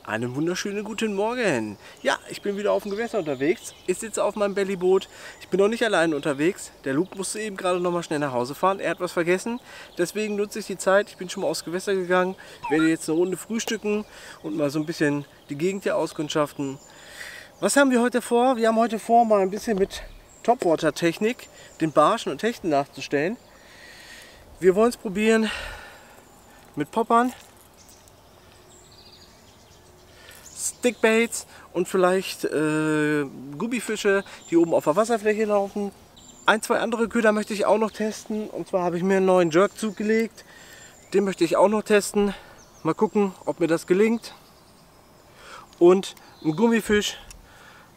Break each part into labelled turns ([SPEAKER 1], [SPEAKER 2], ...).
[SPEAKER 1] Einen wunderschönen guten Morgen. Ja, ich bin wieder auf dem Gewässer unterwegs. Ich sitze auf meinem Bellyboot. Ich bin noch nicht allein unterwegs. Der Luke musste eben gerade noch mal schnell nach Hause fahren. Er hat was vergessen. Deswegen nutze ich die Zeit. Ich bin schon mal aufs Gewässer gegangen. Werde jetzt eine Runde frühstücken und mal so ein bisschen die Gegend hier auskundschaften. Was haben wir heute vor? Wir haben heute vor, mal ein bisschen mit Topwater-Technik den Barschen und Hechten nachzustellen. Wir wollen es probieren mit Poppern, Stickbaits und vielleicht Gummifische, die oben auf der Wasserfläche laufen. Ein, zwei andere Köder möchte ich auch noch testen. Und zwar habe ich mir einen neuen Jerk zugelegt. Den möchte ich auch noch testen. Mal gucken, ob mir das gelingt. Und ein Gummifisch.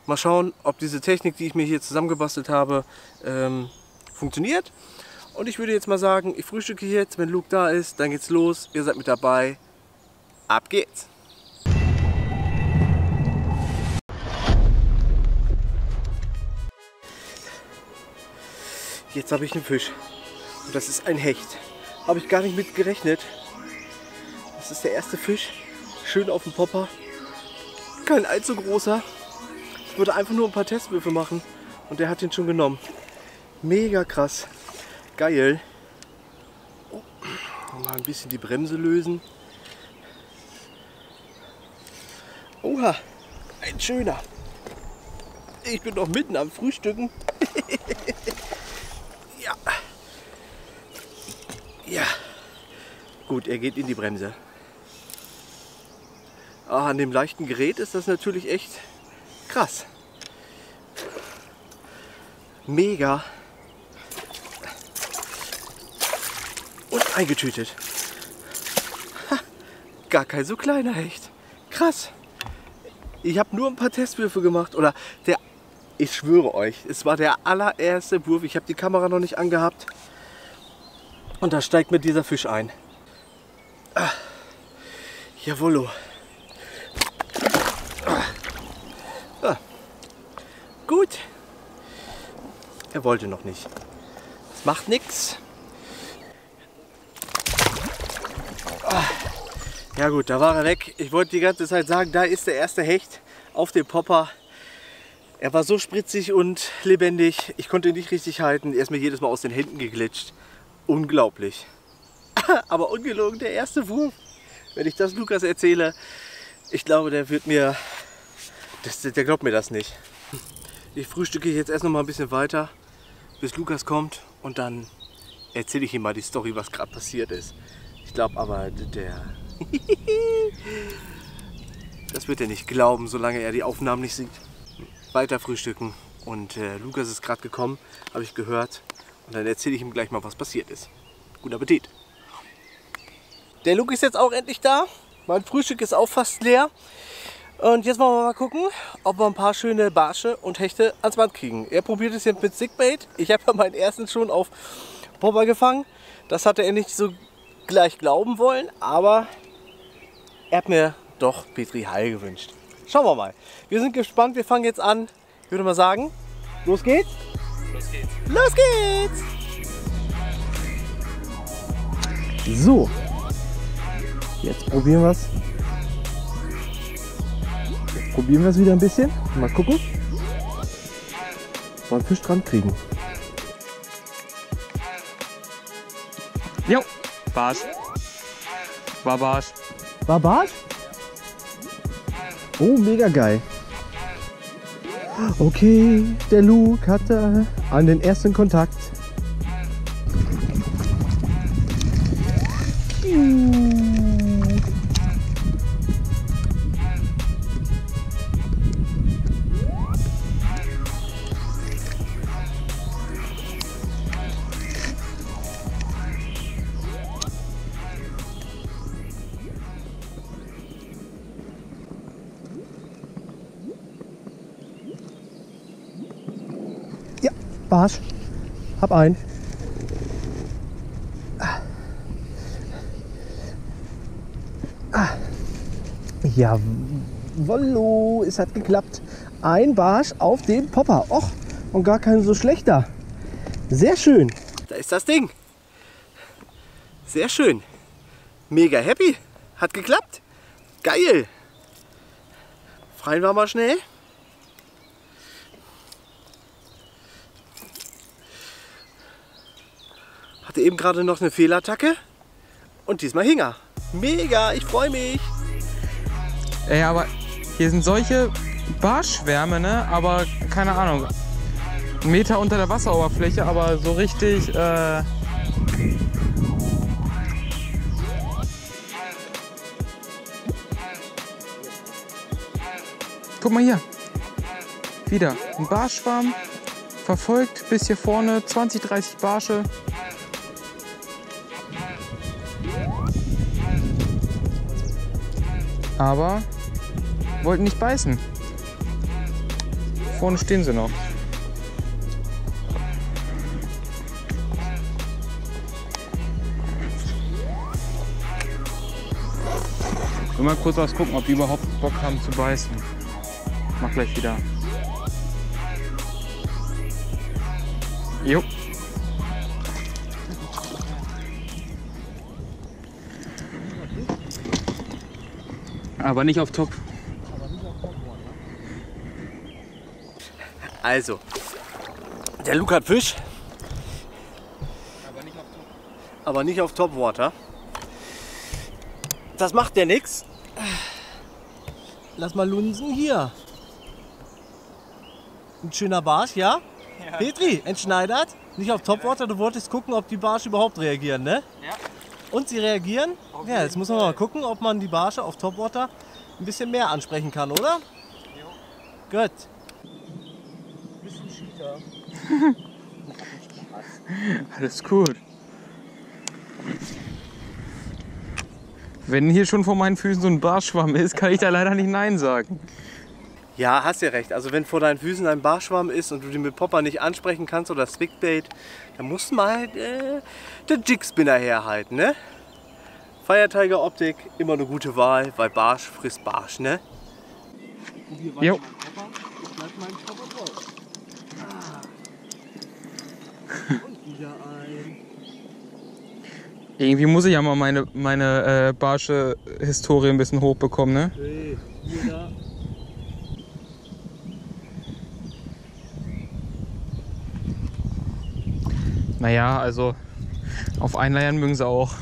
[SPEAKER 1] Mal schauen, ob diese Technik, die ich mir hier zusammengebastelt habe, funktioniert. Und ich würde jetzt mal sagen, ich frühstücke jetzt. Wenn Luke da ist, dann geht's los. Ihr seid mit dabei. Ab geht's! Jetzt habe ich einen Fisch und das ist ein Hecht. Habe ich gar nicht mit gerechnet. Das ist der erste Fisch, schön auf dem Popper. Kein allzu großer. Ich würde einfach nur ein paar Testwürfe machen und der hat den schon genommen. Mega krass. Geil. Oh, mal ein bisschen die Bremse lösen. Oha, ein schöner. Ich bin noch mitten am Frühstücken. Ja. Ja. Gut, er geht in die Bremse. An dem leichten Gerät ist das natürlich echt krass. Mega. Und eingetütet. Ha, gar kein so kleiner Hecht. Krass. Ich habe nur ein paar Testwürfe gemacht. Oder ich schwöre euch, es war der allererste Wurf. Ich habe die Kamera noch nicht angehabt. Und da steigt mir dieser Fisch ein. Ah, jawollo. Ah, gut. Er wollte noch nicht. Das macht nichts. Ah, ja gut, da war er weg. Ich wollte die ganze Zeit sagen, da ist der erste Hecht auf dem Popper. Er war so spritzig und lebendig, ich konnte ihn nicht richtig halten. Er ist mir jedes Mal aus den Händen geglitscht. Unglaublich. Aber ungelogen, der erste Wurf. Wenn ich das Lukas erzähle, ich glaube, der wird mir... Der glaubt mir das nicht. Ich frühstücke jetzt erst noch mal ein bisschen weiter, bis Lukas kommt. Und dann erzähle ich ihm mal die Story, was gerade passiert ist. Ich glaube aber, das wird er nicht glauben, solange er die Aufnahmen nicht sieht. Weiter frühstücken und Lukas ist gerade gekommen, habe ich gehört, und dann erzähle ich ihm gleich mal, was passiert ist. Guten Appetit! Der Luke ist jetzt auch endlich da, mein Frühstück ist auch fast leer und jetzt wollen wir mal gucken, ob wir ein paar schöne Barsche und Hechte ans Band kriegen. Er probiert es jetzt mit Stickbait, ich habe ja meinen ersten schon auf Popper gefangen, das hatte er nicht so gleich glauben wollen, aber er hat mir doch Petri Heil gewünscht. Schauen wir mal. Wir sind gespannt, wir fangen jetzt an. Ich würde mal sagen, los geht's? Los geht's! Los geht's! So, jetzt probieren wir es. Jetzt probieren wir es wieder ein bisschen. Mal gucken, ob wir einen Fisch dran kriegen.
[SPEAKER 2] Jo, Barsch. War Barsch.
[SPEAKER 1] War Barsch? Oh, mega geil. Okay, der Luke hatte an den ersten Kontakt. Ja, Barsch. Hab einen. Jawollo, es hat geklappt. Ein Barsch auf dem Popper. Och, und gar kein so schlechter. Sehr schön. Da ist das Ding. Sehr schön. Mega happy. Hat geklappt. Geil. Freien wir mal schnell. Hatte eben gerade noch eine Fehlattacke und diesmal hing er. Mega, ich freue mich.
[SPEAKER 2] Ey, aber hier sind solche Barschwärme, ne? Aber keine Ahnung. 1 Meter unter der Wasseroberfläche, aber so richtig. Guck mal hier. Wieder ein Barschschwarm. Verfolgt bis hier vorne 20, 30 Barsche. Aber wollten nicht beißen. Vorne stehen sie noch. Ich will mal kurz was gucken, ob die überhaupt Bock haben zu beißen. Mach gleich wieder. Jo. Aber nicht auf Top.
[SPEAKER 1] Also, der Luke hat Fisch. Aber nicht auf Topwater. Das macht ja nichts. Lass mal lunsen hier. Ein schöner Barsch, ja? Ja. Petri, entschneidert. Nicht auf Topwater, du wolltest gucken, ob die Barsche überhaupt reagieren, ne? Ja. Und sie reagieren? Ja, jetzt muss man mal gucken, ob man die Barsche auf Topwater ein bisschen mehr ansprechen kann, oder? Jo. Gut. Bisschen Cheater.
[SPEAKER 2] Alles gut. Wenn hier schon vor meinen Füßen so ein Barschschwamm ist, kann ich da leider nicht Nein sagen.
[SPEAKER 1] Ja, hast ja recht. Also wenn vor deinen Füßen ein Barschschwamm ist und du den mit Popper nicht ansprechen kannst oder Swingbait, dann musst du mal den Jigspinner herhalten, ne? Fire Tiger Optik, immer eine gute Wahl, weil Barsch frisst Barsch, ne?
[SPEAKER 2] Jo.
[SPEAKER 1] Und wieder ein.
[SPEAKER 2] Irgendwie muss ich ja mal meine Barsche-Historie ein bisschen hochbekommen, ne?
[SPEAKER 1] Hey, wieder.
[SPEAKER 2] Naja, also auf Einleiern mögen sie auch.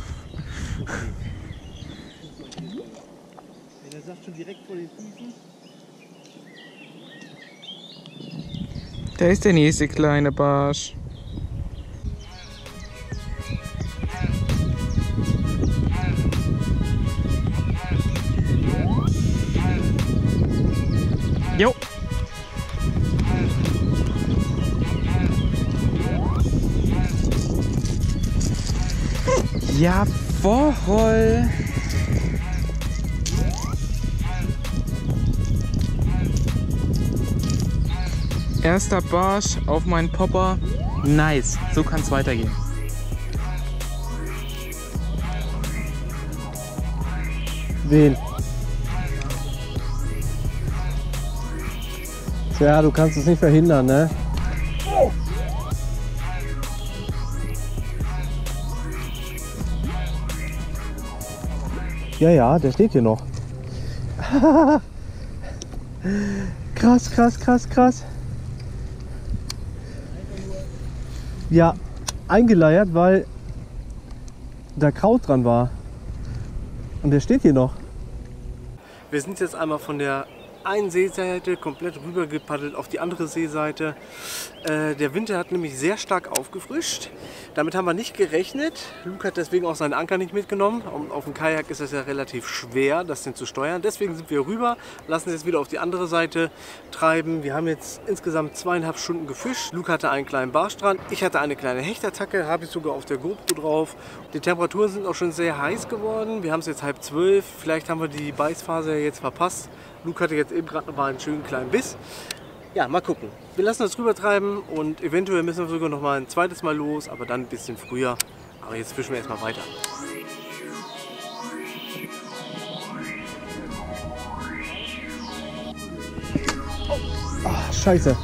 [SPEAKER 1] Der sagt schon direkt vor den Füßen.
[SPEAKER 2] Da ist der nächste kleine Barsch. Jo. Jawohl. Erster Barsch auf meinen Popper. Nice. So kann es weitergehen.
[SPEAKER 1] Wen? Tja, du kannst es nicht verhindern, ne? Ja, ja, der steht hier noch. Krass, krass, krass, krass. Ja, eingeleiert, weil da Kraut dran war. Und der steht hier noch. Wir sind jetzt einmal von der einen Seeseite komplett rüber gepaddelt auf die andere Seeseite. Der Winter hat nämlich sehr stark aufgefrischt. Damit haben wir nicht gerechnet. Luke hat deswegen auch seinen Anker nicht mitgenommen. Auf dem Kajak ist es ja relativ schwer, das denn zu steuern. Deswegen sind wir rüber, lassen es jetzt wieder auf die andere Seite treiben. Wir haben jetzt insgesamt 2,5 Stunden gefischt. Luke hatte einen kleinen Barsch dran. Ich hatte eine kleine Hechtattacke, habe ich sogar auf der GoPro drauf. Die Temperaturen sind auch schon sehr heiß geworden. Wir haben es jetzt 11:30. Vielleicht haben wir die Beißphase jetzt verpasst. Luke hatte jetzt eben gerade noch mal einen schönen kleinen Biss. Ja, mal gucken. Wir lassen das rüber treiben und eventuell müssen wir sogar noch mal ein zweites Mal los, aber dann ein bisschen früher. Aber jetzt fischen wir erstmal weiter. Oh, ach, scheiße.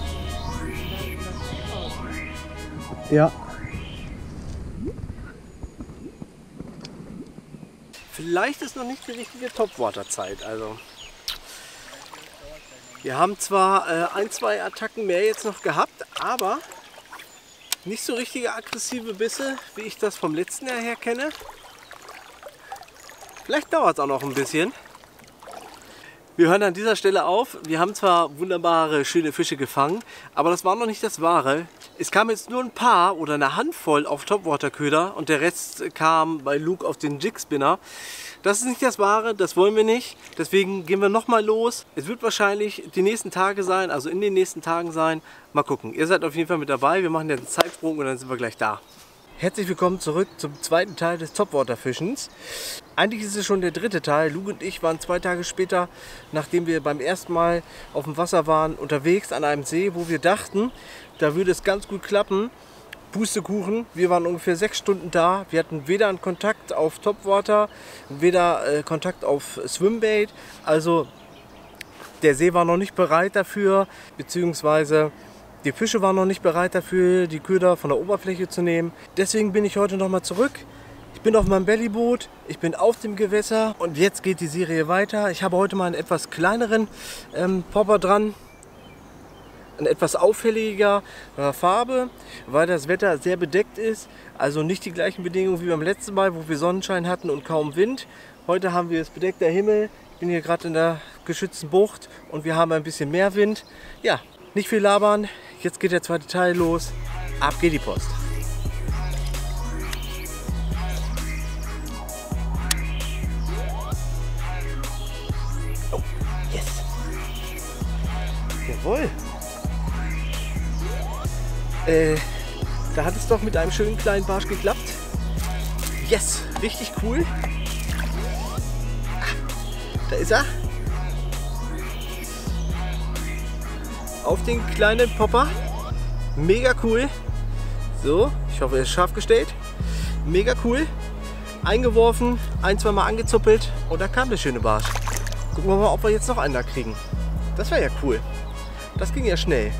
[SPEAKER 1] Ja. Vielleicht ist noch nicht die richtige Topwater-Zeit, also. Wir haben zwar ein, zwei Attacken mehr jetzt noch gehabt, aber nicht so richtige aggressive Bisse, wie ich das vom letzten Jahr her kenne. Vielleicht dauert es auch noch ein bisschen. Wir hören an dieser Stelle auf. Wir haben zwar wunderbare, schöne Fische gefangen, aber das war noch nicht das Wahre. Es kam jetzt nur ein paar oder eine Handvoll auf Topwater-Köder und der Rest kam bei Luke auf den Jig-Spinner. Das ist nicht das Wahre, das wollen wir nicht. Deswegen gehen wir nochmal los. Es wird wahrscheinlich die nächsten Tage sein, also in den nächsten Tagen sein. Mal gucken. Ihr seid auf jeden Fall mit dabei. Wir machen jetzt einen Zeitsprung und dann sind wir gleich da. Herzlich willkommen zurück zum zweiten Teil des Topwater-Fischens. Eigentlich ist es schon der dritte Teil. Luke und ich waren 2 Tage später, nachdem wir beim ersten Mal auf dem Wasser waren, unterwegs an einem See, wo wir dachten, da würde es ganz gut klappen. Pustekuchen, wir waren ungefähr 6 Stunden da. Wir hatten weder einen Kontakt auf Topwater, weder Kontakt auf Swimbait. Also der See war noch nicht bereit dafür, beziehungsweise die Fische waren noch nicht bereit dafür, die Köder von der Oberfläche zu nehmen. Deswegen bin ich heute nochmal zurück. Ich bin auf meinem Bellyboot, ich bin auf dem Gewässer und jetzt geht die Serie weiter. Ich habe heute mal einen etwas kleineren Popper dran. Eine etwas auffälliger Farbe, weil das Wetter sehr bedeckt ist. Also nicht die gleichen Bedingungen wie beim letzten Mal, wo wir Sonnenschein hatten und kaum Wind. Heute haben wir es bedeckter Himmel. Ich bin hier gerade in der geschützten Bucht und wir haben ein bisschen mehr Wind. Ja, nicht viel labern. Jetzt geht der zweite Teil los. Ab geht die Post. Oh, yes. Jawohl. Da hat es doch mit einem schönen kleinen Barsch geklappt. Yes, richtig cool. Da ist er. Auf den kleinen Popper. Mega cool. So, ich hoffe, er ist scharf gestellt. Mega cool. Eingeworfen, 1-2 Mal angezuppelt und da kam der schöne Barsch. Gucken wir mal, ob wir jetzt noch einen da kriegen. Das wäre ja cool. Das ging ja schnell.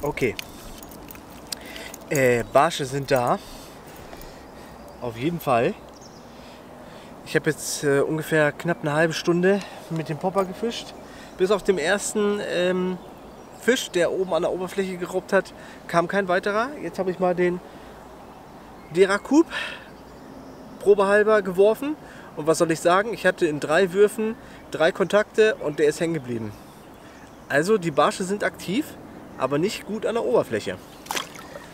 [SPEAKER 1] Okay. Barsche sind da. Auf jeden Fall. Ich habe jetzt ungefähr knapp eine halbe Stunde mit dem Popper gefischt. Bis auf den ersten Fisch, der oben an der Oberfläche gerobbt hat, kam kein weiterer. Jetzt habe ich mal den Deracoup probehalber geworfen. Und was soll ich sagen? Ich hatte in 3 Würfen 3 Kontakte und der ist hängen geblieben. Also die Barsche sind aktiv, aber nicht gut an der Oberfläche.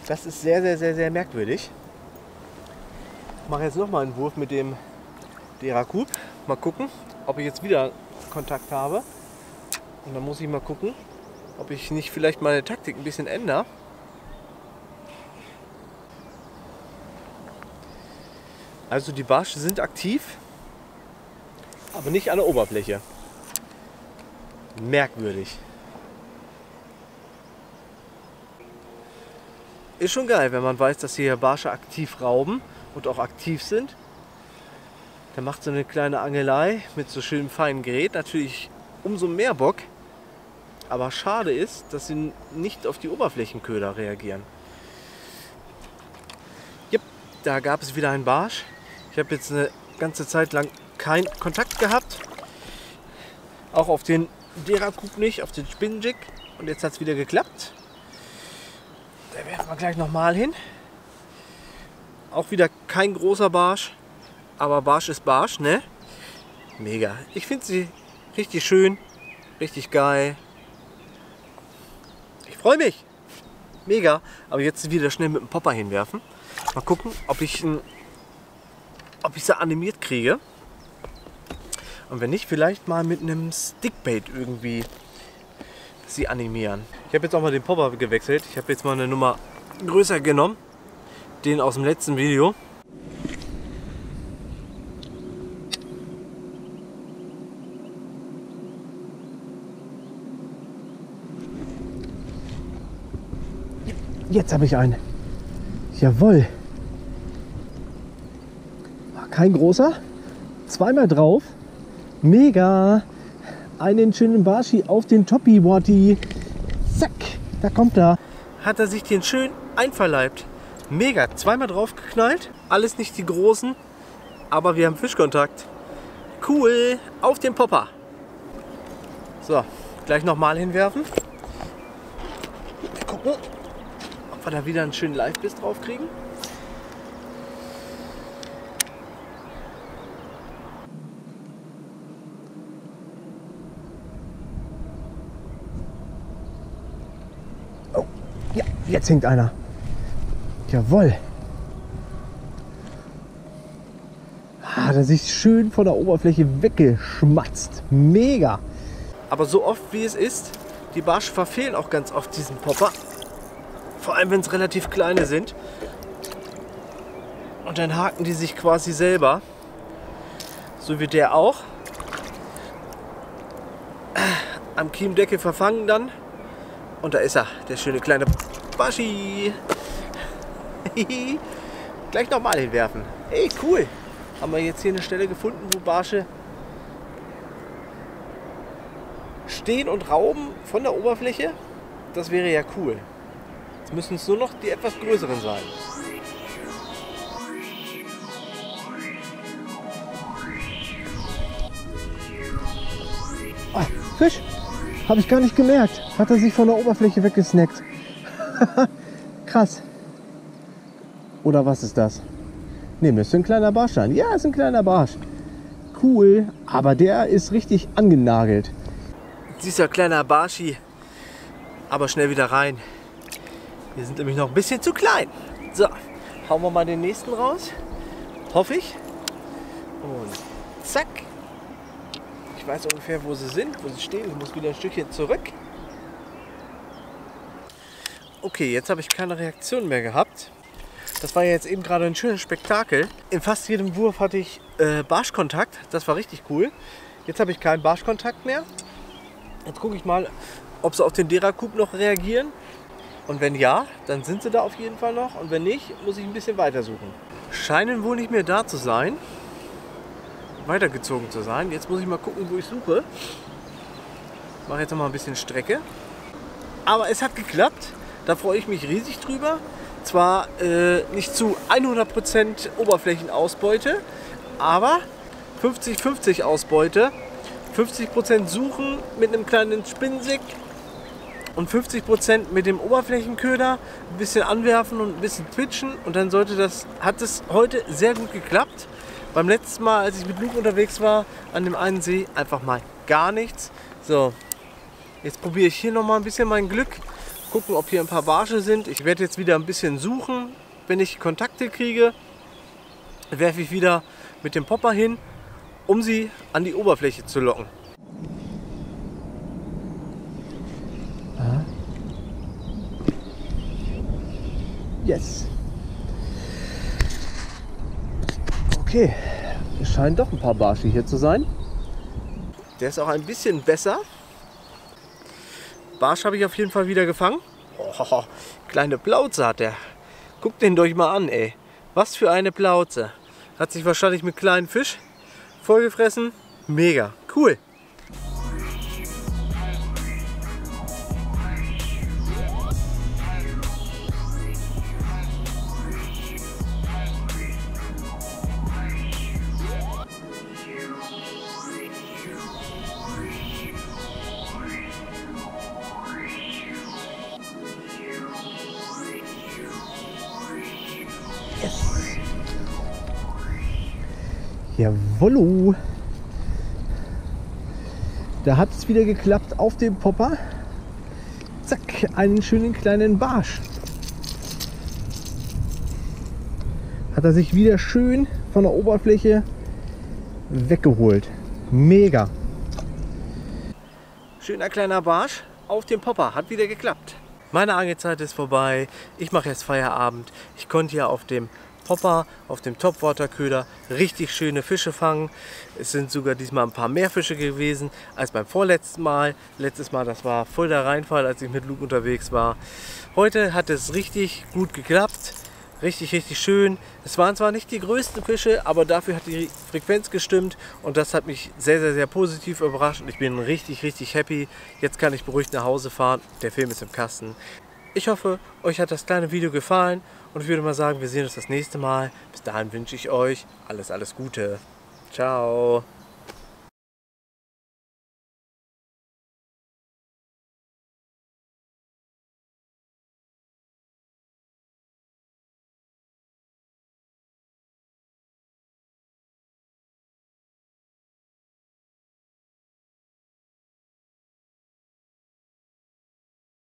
[SPEAKER 1] Das ist sehr, sehr, sehr, sehr merkwürdig. Ich mache jetzt nochmal einen Wurf mit dem Deracoup. Mal gucken, ob ich jetzt wieder Kontakt habe. Und dann muss ich mal gucken, ob ich nicht vielleicht meine Taktik ein bisschen ändere. Also die Barsche sind aktiv, aber nicht an der Oberfläche. Merkwürdig. Ist schon geil, wenn man weiß, dass hier Barsche aktiv rauben und auch aktiv sind. Dann macht so eine kleine Angelei mit so schönem feinen Gerät natürlich umso mehr Bock. Aber schade ist, dass sie nicht auf die Oberflächenköder reagieren. Jep, da gab es wieder einen Barsch. Ich habe jetzt eine ganze Zeit lang keinen Kontakt gehabt. Auch auf den Deracoup nicht, auf den Spinnenjig. Und jetzt hat es wieder geklappt. Da werfen wir gleich nochmal hin. Auch wieder kein großer Barsch. Aber Barsch ist Barsch, ne? Mega. Ich finde sie richtig schön, richtig geil. Ich freue mich. Mega. Aber jetzt wieder schnell mit dem Popper hinwerfen. Mal gucken, ob ich sie animiert kriege. Und wenn nicht, vielleicht mal mit einem Stickbait irgendwie sie animieren. Ich habe jetzt auch mal den Popper gewechselt. Ich habe jetzt mal eine Nummer größer genommen. Den aus dem letzten Video. Jetzt habe ich einen. Jawohl. Kein großer. Zweimal drauf. Mega. Einen schönen Barschi auf den Toppi Watti. Zack. Da kommt er. hat er sich den schön einverleibt. Mega, zweimal drauf geknallt. Alles nicht die großen, aber wir haben Fischkontakt. Cool, auf den Popper. So, gleich nochmal hinwerfen. Wir gucken, ob wir da wieder einen schönen Live-Biss drauf kriegen. Oh, ja, jetzt hängt einer. Jawohl. Hat er sich schön von der Oberfläche weggeschmatzt. Mega. Aber so oft wie es ist, die Barsche verfehlen auch ganz oft diesen Popper. Vor allem, wenn es relativ kleine sind. Und dann haken die sich quasi selber. So wie der auch. Am Kiemdeckel verfangen dann. Und da ist er, der schöne kleine Barschi. Gleich nochmal hinwerfen. Ey, cool. Haben wir jetzt hier eine Stelle gefunden, wo Barsche stehen und rauben von der Oberfläche. Das wäre ja cool. Jetzt müssen es nur noch die etwas größeren sein. Oh, Fisch! Habe ich gar nicht gemerkt. Hat er sich von der Oberfläche weggesnackt. Krass. Oder was ist das? Ne, müsste ein kleiner Barsch sein. Ja, ist ein kleiner Barsch. Cool, aber der ist richtig angenagelt. Dieser kleiner Barschi. Aber schnell wieder rein. Wir sind nämlich noch ein bisschen zu klein. So, hauen wir mal den nächsten raus. Hoffe ich. Und zack. Ich weiß ungefähr, wo sie sind, wo sie stehen. Ich muss wieder ein Stückchen zurück. Okay, jetzt habe ich keine Reaktion mehr gehabt. Das war ja jetzt eben gerade ein schönes Spektakel. In fast jedem Wurf hatte ich Barschkontakt. Das war richtig cool. Jetzt habe ich keinen Barschkontakt mehr. Jetzt gucke ich mal, ob sie auf den Deracoup noch reagieren. Und wenn ja, dann sind sie da auf jeden Fall noch. Und wenn nicht, muss ich ein bisschen weiter suchen. Scheinen wohl nicht mehr da zu sein. Weitergezogen zu sein. Jetzt muss ich mal gucken, wo ich suche. Ich mache jetzt noch mal ein bisschen Strecke. Aber es hat geklappt. Da freue ich mich riesig drüber. Zwar nicht zu 100% Oberflächenausbeute, aber 50-50 Ausbeute. 50% suchen mit einem kleinen Spinnsick und 50% mit dem Oberflächenköder, ein bisschen anwerfen und ein bisschen twitchen und dann hat es heute sehr gut geklappt. Beim letzten Mal, als ich mit Luke unterwegs war, an dem einen See, einfach mal gar nichts. So, jetzt probiere ich hier noch mal ein bisschen mein Glück. Gucken, ob hier ein paar Barsche sind. Ich werde jetzt wieder ein bisschen suchen. Wenn ich Kontakte kriege, werfe ich wieder mit dem Popper hin, um sie an die Oberfläche zu locken. Yes. Okay, es scheinen doch ein paar Barsche hier zu sein. Der ist auch ein bisschen besser. Barsch habe ich auf jeden Fall wieder gefangen. Oh, kleine Plauze hat der. Guckt den doch mal an, ey. Was für eine Plauze. Hat sich wahrscheinlich mit kleinen Fisch vollgefressen. Mega, cool. Jawollo! Da hat es wieder geklappt auf dem Popper. Zack, einen schönen kleinen Barsch. Hat er sich wieder schön von der Oberfläche weggeholt. Mega! Schöner kleiner Barsch auf dem Popper. Hat wieder geklappt. Meine Angelzeit ist vorbei. Ich mache jetzt Feierabend. Ich konnte ja auf dem Popper, auf dem Topwater-Köder richtig schöne Fische fangen. Es sind sogar diesmal ein paar mehr Fische gewesen als beim vorletzten Mal. Letztes Mal, das war voll der Reinfall, als ich mit Luke unterwegs war. Heute hat es richtig gut geklappt. Richtig, richtig schön. Es waren zwar nicht die größten Fische, aber dafür hat die Frequenz gestimmt und das hat mich sehr, sehr, sehr positiv überrascht und ich bin richtig, richtig happy. Jetzt kann ich beruhigt nach Hause fahren. Der Film ist im Kasten. Ich hoffe, euch hat das kleine Video gefallen und ich würde mal sagen, wir sehen uns das nächste Mal. Bis dahin wünsche ich euch alles Gute. Ciao.